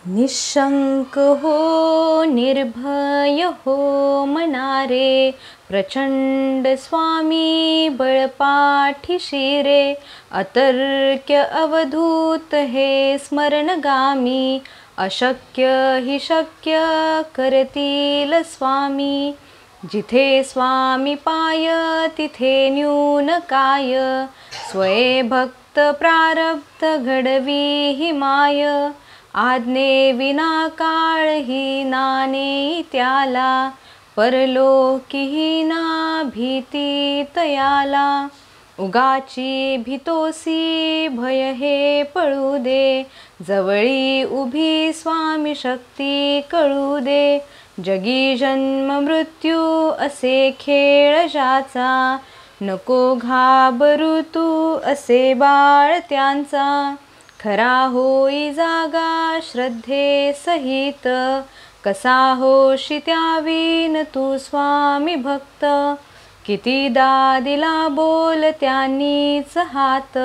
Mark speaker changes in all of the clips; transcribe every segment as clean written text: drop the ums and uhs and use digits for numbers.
Speaker 1: निशंक हो निर्भय हो मनारे, प्रचंड स्वामी बळपाठीशी रे. अतर्क्य अवधूत हे स्मरणगामी, अशक्य हि शक्य करतील स्वामी. जिथे स्वामी पाय तिथे न्यून काय, स्वये भक्त प्रारब्ध घडवी ही माय. आज्ञे विना काळ ही नाने त्याला, परलोकी ना भीती तयाला. उगाची भीतोसी भय हे पळू दे, जवळी उभी स्वामी शक्ती कळू दे. जगी जन्म मृत्यू असे खेळ ज्याचा, नको घाबरू तू असे बाळ त्यांचा. खरा होई जागा श्रद्धे सहित, कसा होशी त्यावीन तू स्वामी भक्त. कितीदा दिला बोल त्यांनीच हात,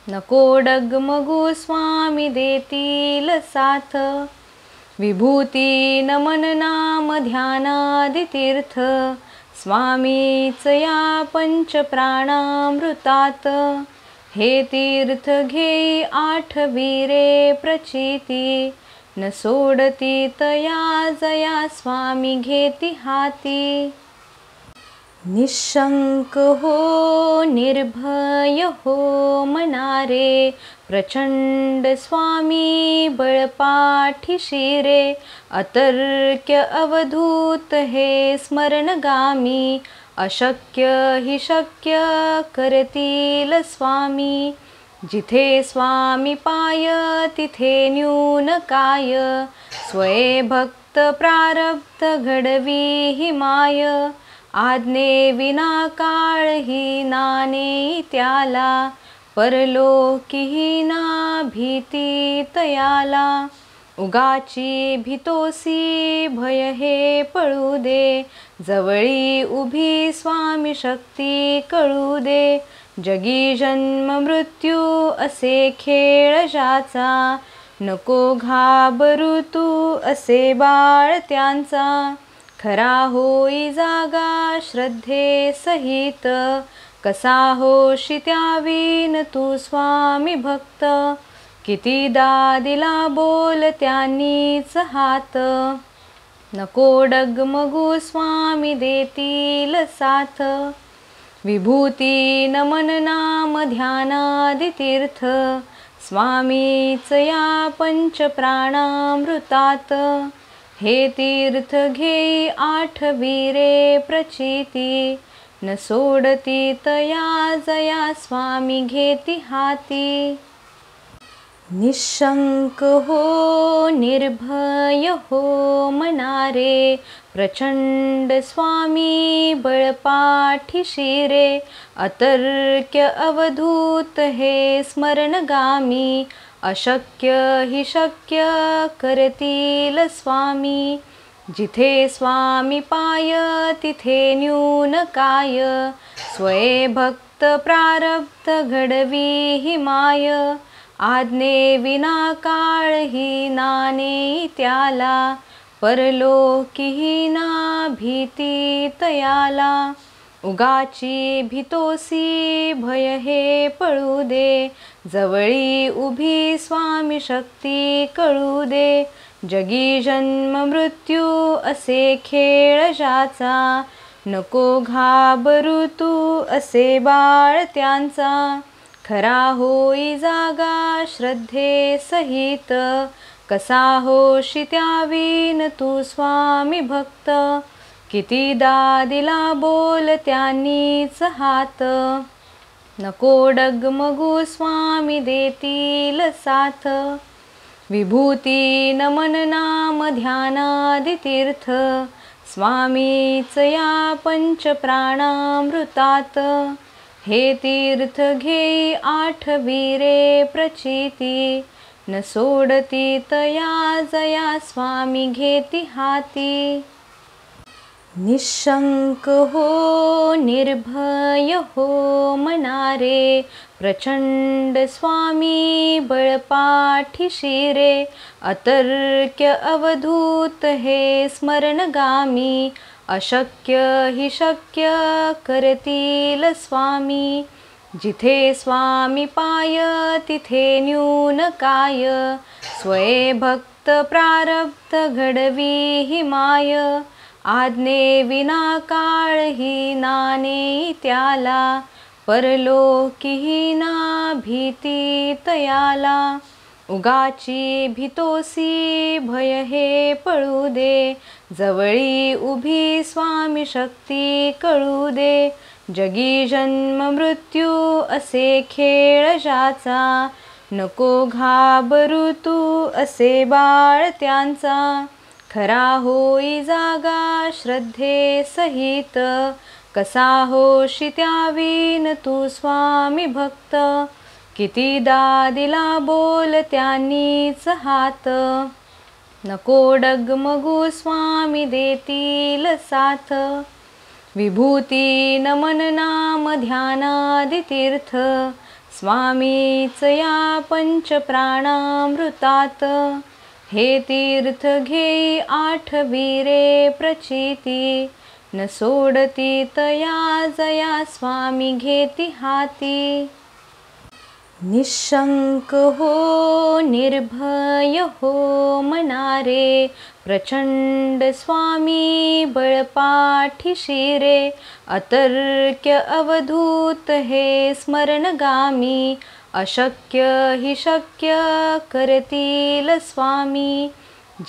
Speaker 1: नको डगमगू स्वामी देतील साथ. विभूती नमन नाम ध्यानादि तीर्थ, स्वामीच या पंच प्राणामृतात. हे तीर्थ घेई आठवी रे प्रचिती, न सोडती तया जया स्वामी घेती हाती. निशंक हो निर्भय हो मनारे, प्रचंड स्वामी बळपाठीशी रे. अतर्क्य अवधूत हे स्मरणगामी, अशक्य हि शक्य करतील स्वामी. जिथे स्वामी पाय तिथे न्यून काय, स्वये भक्त प्रारब्ध घडवी ही माय. आज्ञे विना काळ ही नाने त्याला, परलोकी ना भीती तयाला. उगाची भीतोसी भय हे पळू दे, जवळी उभी स्वामी शक्ती कळू दे. जगी जन्म मृत्यू असे खेळ ज्याचा, नको घाबरू तू असे बाळ त्यांचा. खरा होई जागा श्रद्धे सहित, कसा होशी त्यावीन तू स्वामी भक्त. कितीदा दिला बोल त्यांनीच हात, नको डगमगू स्वामी देतील साथ. विभूती नमन नाम ध्यानादि तीर्थ, स्वामीच या पंच प्राणामृतात. हे तीर्थ घेई आठवी रे प्रचिती, न सोडती तया जया स्वामी घेती हाती. निशंक हो निर्भय हो मनारे, प्रचंड स्वामी बळपाठीशी रे. अतर्क्य अवधूत हे स्मरणगामी, अशक्य हि शक्य करतील स्वामी. जिथे स्वामी पाय तिथे न्यून काय, स्वये भक्त प्रारब्ध घडवी ही माय. आज्ञे विना काळ ही नाने त्याला, परलोकी ना भीती तयाला. उगाची भीतोसी भय हे पळू दे, जवळी उभी स्वामी शक्ती कळू दे. जगी जन्म मृत्यू असे खेळ ज्याचा, नको घाबरू तू असे बाळ त्यांचा. खरा होई जागा श्रद्धे सहित, कसा होशी त्यावीन तू स्वामी भक्त. कितीदा दिला बोल त्यांनीच हात, नको डगमगू स्वामी देतील साथ. विभूती नमन नाम ध्यानादि तीर्थ, स्वामीच या पंच प्राणामृतात. हे तीर्थ घेई आठवी रे प्रचिती, न सोडती तया जया स्वामी घेती हाती. निशंक हो निर्भय हो मनारे, प्रचंड स्वामी बळपाठीशी रे. अतर्क्य अवधूत हे स्मरणगामी, अशक्य हि शक्य करतील स्वामी. जिथे स्वामी पाय तिथे न्यून काय, स्वये भक्त प्रारब्ध घडवी ही माय. आज्ञे विना काळ ही नाने त्याला, परलोकीही ना भीती तयाला. उगाची भीतोसी भय हे पळू दे, जवळी उभी स्वामी शक्ती कळू दे. जगी जन्म मृत्यू असे खेळ ज्याचा, नको घाबरू तू असे बाळ त्यांचा. खरा होई जागा श्रद्धे सहित, कसा होशी त्यावीन तू स्वामी भक्त. कितीदा दिला बोल त्यांनीच हात, नको डगमगू स्वामी देतील साथ. विभूती नमन नाम ध्यानादि तीर्थ, स्वामीच या पंच प्राणामृतात. हे तीर्थ घेई आठवी रे प्रचिती, न सोडती तया जया स्वामी घेती हाती. निशंक हो निर्भय हो मनारे, प्रचंड स्वामी बळपाठीशी रे. अतर्क्य अवधूत हे स्मरणगामी, अशक्य हि शक्य करतील स्वामी.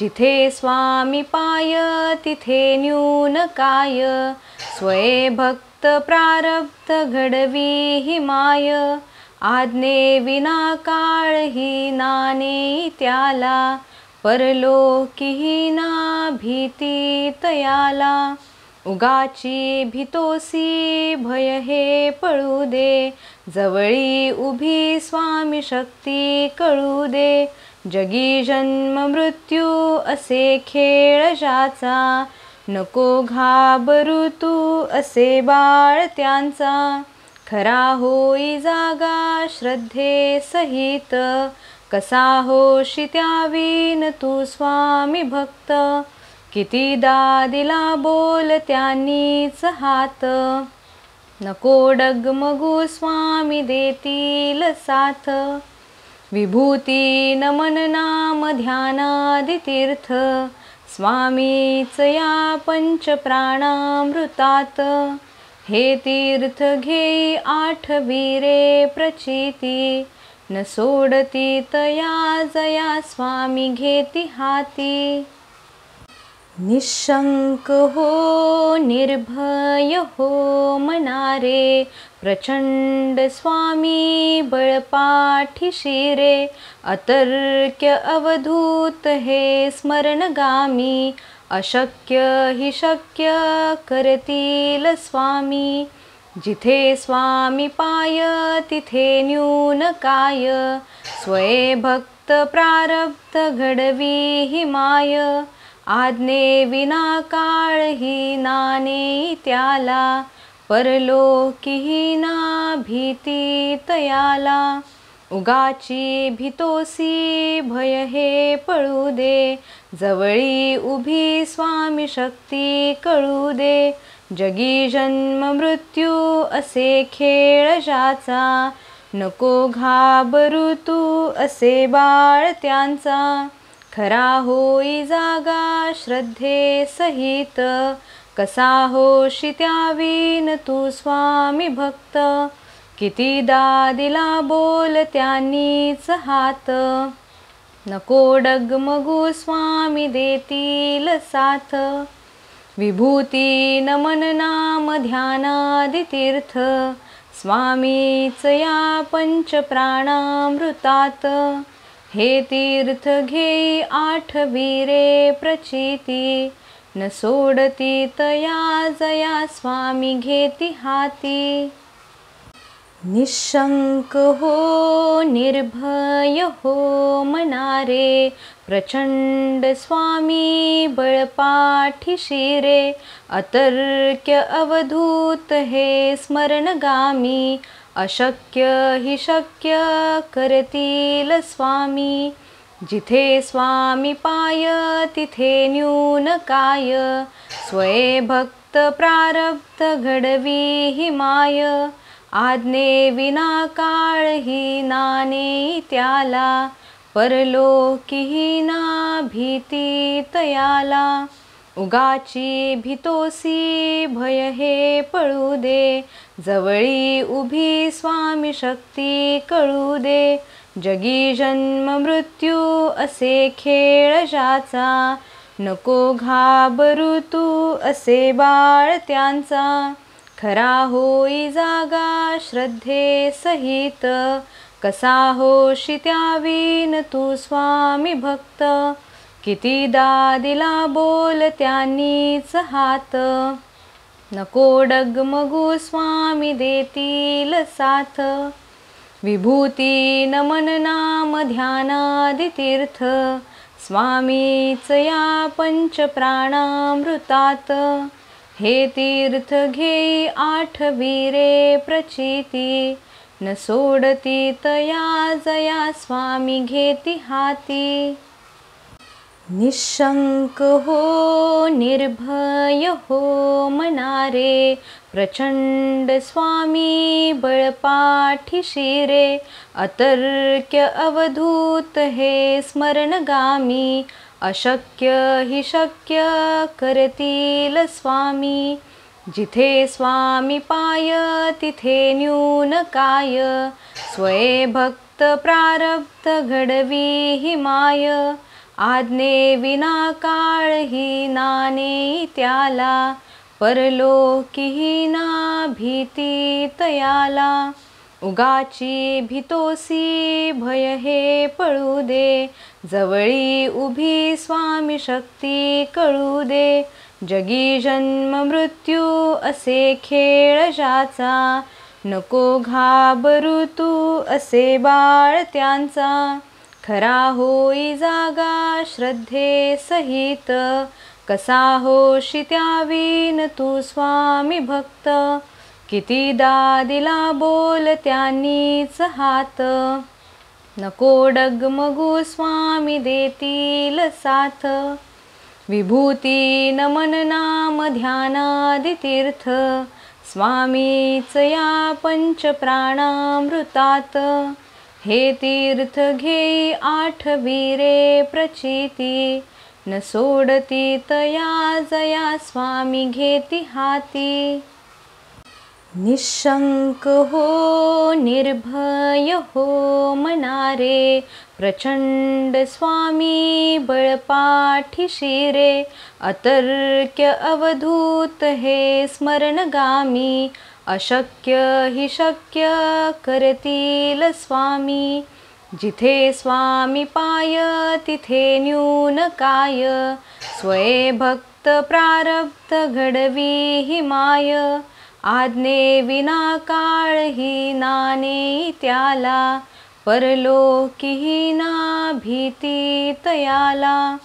Speaker 1: जिथे स्वामी पाय तिथे न्यून काय, स्वये भक्त प्रारब्ध घडवी ही माय. आज्ञे विना काळ ही नाने त्याला, परलोकीही ना भीती तयाला. उगाची भीतोसी भय हे पळू दे, जवळी उभी स्वामी शक्ती कळू दे. जगी जन्म मृत्यू असे खेळ ज्याचा, नको घाबरू तू असे बाळ त्यांचा. खरा होई जागा श्रद्धे सहित, कसा होशी त्यावीन तू स्वामी भक्त. कितीदा दिला बोल त्यांनीच हात, नको डगमगू स्वामी देतील साथ. विभूती नमन नाम ध्यानादि तीर्थ, स्वामीच या पंच प्राणामृतात. हे तीर्थ घेई आठवी रे प्रचिती, न सोडती तया जया स्वामी घेती हाती. निशंक हो निर्भय हो मनारे, प्रचंड स्वामी बळपाठीशी रे. अतर्क्य अवधूत हे स्मरणगामी, अशक्य हि शक्य करतील स्वामी. जिथे स्वामी पाय तिथे न्यून काय, स्वये भक्त प्रारब्ध घडवी ही माय. आज्ञे विना काळ ही नाने त्याला, परलोकीही ना भीती तयाला. उगाची भीतोसी भय हे पळू दे, जवळी उभी स्वामी शक्ती कळू दे. जगी जन्म मृत्यू असे खेळ ज्याचा, नको घाबरू तू असे बाळ त्यांचा. खरा होई जागा श्रद्धे सहित, कसा होशी त्यावीन तू स्वामी भक्त. कितीदा दिला बोल त्यांनीच हात, नको डगमगू स्वामी देतील साथ. विभूती नमन नाम ध्यानादि तीर्थ, स्वामीच या पंच प्राणामृतात. हे तीर्थ घेई आठवी रे प्रचिती, न सोडती तया जया स्वामी घेती हाती. निशंक हो निर्भय हो मनारे, प्रचंड स्वामी बळपाठीशी रे. अतर्क्य अवधूत हे स्मरणगामी, अशक्य हि शक्य करतील स्वामी. जिथे स्वामी पाय तिथे न्यून काय, स्वये भक्त प्रारब्ध घडवी ही माय. आज्ञे विना काळ ही नाने त्याला, परलोकीही ना भीती तयाला. उगाची भीतोसी भय हे पळू दे, जवळी उभी स्वामी शक्ती कळू दे. जगी जन्म मृत्यू असे खेळ ज्याचा, नको घाबरू तू असे बाळ त्यांचा. खरा होई जागा श्रद्धे सहित, कसा होशी त्यावीन तू स्वामी भक्त. कितीदा दिला बोल त्यांनीच हात, नको डगमगू स्वामी देतील साथ. विभूती नमन नाम ध्यानादि तीर्थ, स्वामीच या पंच प्राणामृतात. हे तीर्थ घेई आठवी रे प्रचिती, न सोडती तया जया स्वामी घेती हाती. निशंक हो निर्भय हो मनारे, प्रचंड स्वामी बळपाठीशी रे. अतर्क्य अवधूत हे स्मरणगामी, अशक्य हि शक्य करतील स्वामी. जिथे स्वामी पाय तिथे न्यून काय, स्वये भक्त प्रारब्ध घडवी ही माय. आज्ञे विना काळ ही नाने त्याला, परलोकीही ना भीती तयाला. उगाची भीतोसी भय हे पळू दे, जवळी उभी स्वामी शक्ती कळू दे. जगी जन्म मृत्यू असे खेळ ज्याचा, नको घाबरू तू असे बाळ त्यांचा. खरा होई जागा श्रद्धे सहित, कसा होशी त्यावीन तू स्वामी भक्त. कितीदा दिला बोल त्यांनीच हात, नको डगमगू स्वामी देतील साथ. विभूती नमन नाम ध्यानादि तीर्थ, स्वामीच या पंच प्राणामृतात. हे तीर्थ घेई आठवी रे प्रचिती, न सोडती तया जया स्वामी घेती हाती. निशंक हो निर्भय हो मनारे, प्रचंड स्वामी बळपाठीशी रे. अतर्क्य अवधूत हे स्मरणगामी, अशक्य हि शक्य करतील स्वामी. जिथे स्वामी पाय तिथे न्यून काय, स्वये भक्त प्रारब्ध घडवी ही माय. आज्ञे विना काळ ही नाने त्याला, परलोकीही ना भीती तयाला.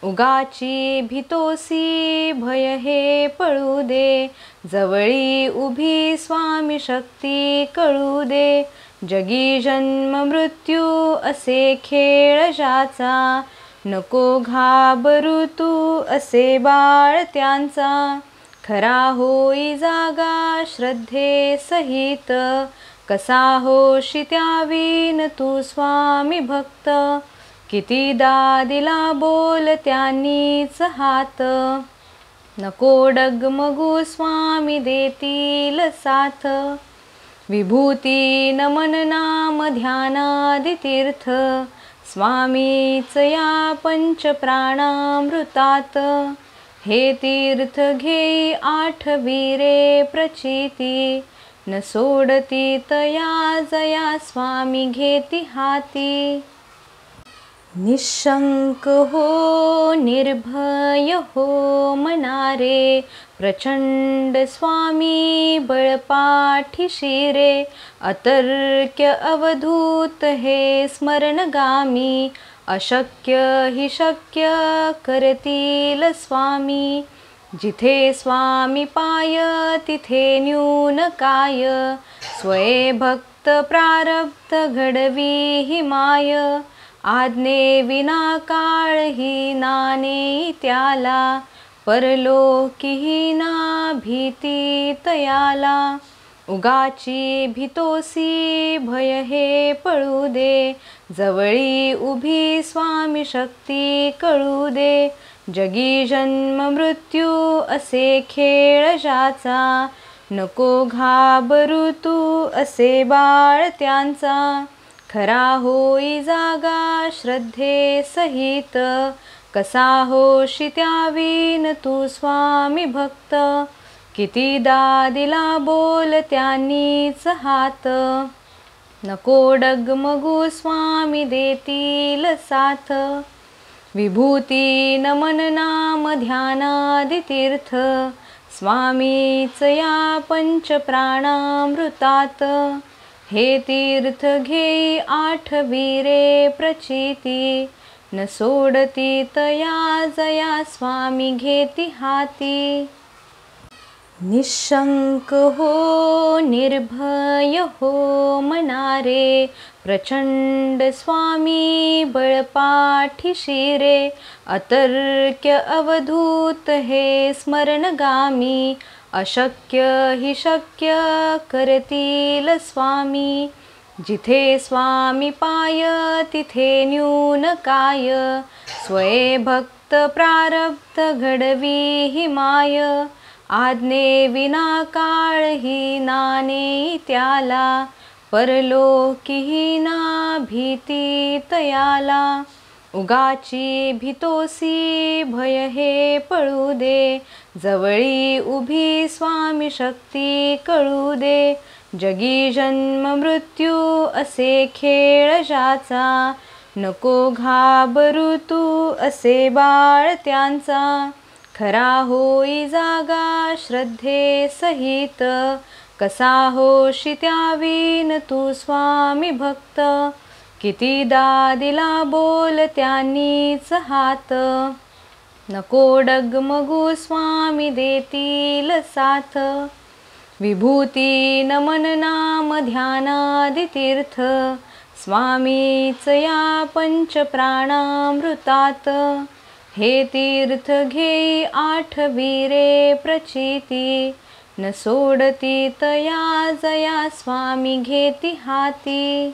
Speaker 1: उगाची भीतोसी भय हे पळू दे, जवळी उभी स्वामी शक्ती कळू दे. जगी जन्म मृत्यू असे खेळ ज्याचा, नको घाबरू तू असे बाळ त्यांचा. खरा होई जागा श्रद्धे सहित, कसा होशी त्यावीन तू स्वामी भक्त. कितीदा दिला बोल त्यांनीच हात, नको डगमगू स्वामी देतील साथ. विभूती नमन नाम ध्यानादि तीर्थ, स्वामीच या पंच प्राणामृतात. हे तीर्थ घेई आठवी रे प्रचिती, न सोडती तया जया स्वामी घेती हाती. निशंक हो निर्भय हो मनारे, प्रचंड स्वामी बळपाठीशी रे. अतर्क्य अवधूत हे स्मरणगामी, अशक्य हि शक्य करतील स्वामी. जिथे स्वामी पाय तिथे न्यून काय, स्वये भक्त प्रारब्ध घडवी ही माय. आज्ञे विना काळ ही नाने त्याला, परलोकी ना भीती तयाला. उगाची भीतोसी भय हे पळू दे, जवळी उभी स्वामी शक्ती कळू दे. जगी जन्म मृत्यू असे खेळ ज्याचा, नको घाबरू तू असे बाळ त्यांचा. खरा होई जागा श्रद्धे सहित, कसा होशी त्यावीन तू स्वामी भक्त. कितीदा दिला बोल त्यांनीच हात, नको डगमगू स्वामी देतील साथ. विभूती नमन नाम ध्यानादि तीर्थ, स्वामीच या पंच प्राणामृतात. हे तीर्थ घेई आठवी रे प्रचिती, न सोडती तया जया स्वामी घेती हाती. निशंक हो निर्भय हो मनारे, प्रचंड स्वामी बळपाठीशी रे. अतर्क्य अवधूत हे स्मरणगामी, अशक्य हि शक्य करतील स्वामी. जिथे स्वामी पाय तिथे न्यून काय, स्वये भक्त प्रारब्ध घडवी ही माय. आज्ञे विना काळ ही नाने त्याला, परलोकी ना भीती तयाला. उगाची भीतोसी भय हे पळू दे, जवळी उभी स्वामी शक्ती कळू दे. जगी जन्म मृत्यू असे खेळ ज्याचा, नको घाबरू तू असे बाळ त्यांचा. खरा होई जागा श्रद्धे सहित, कसा होशी त्यावीन तू स्वामी भक्त. कितीदा दिला बोल त्यांनीच हात, नको डगमगू स्वामी देतील साथ. विभूती नमन नाम ध्यानादि तीर्थ, स्वामीच या पंच प्राणामृतात. हे तीर्थ घेई आठवी रे प्रचिती, न सोडती तया जया स्वामी घेती हाती.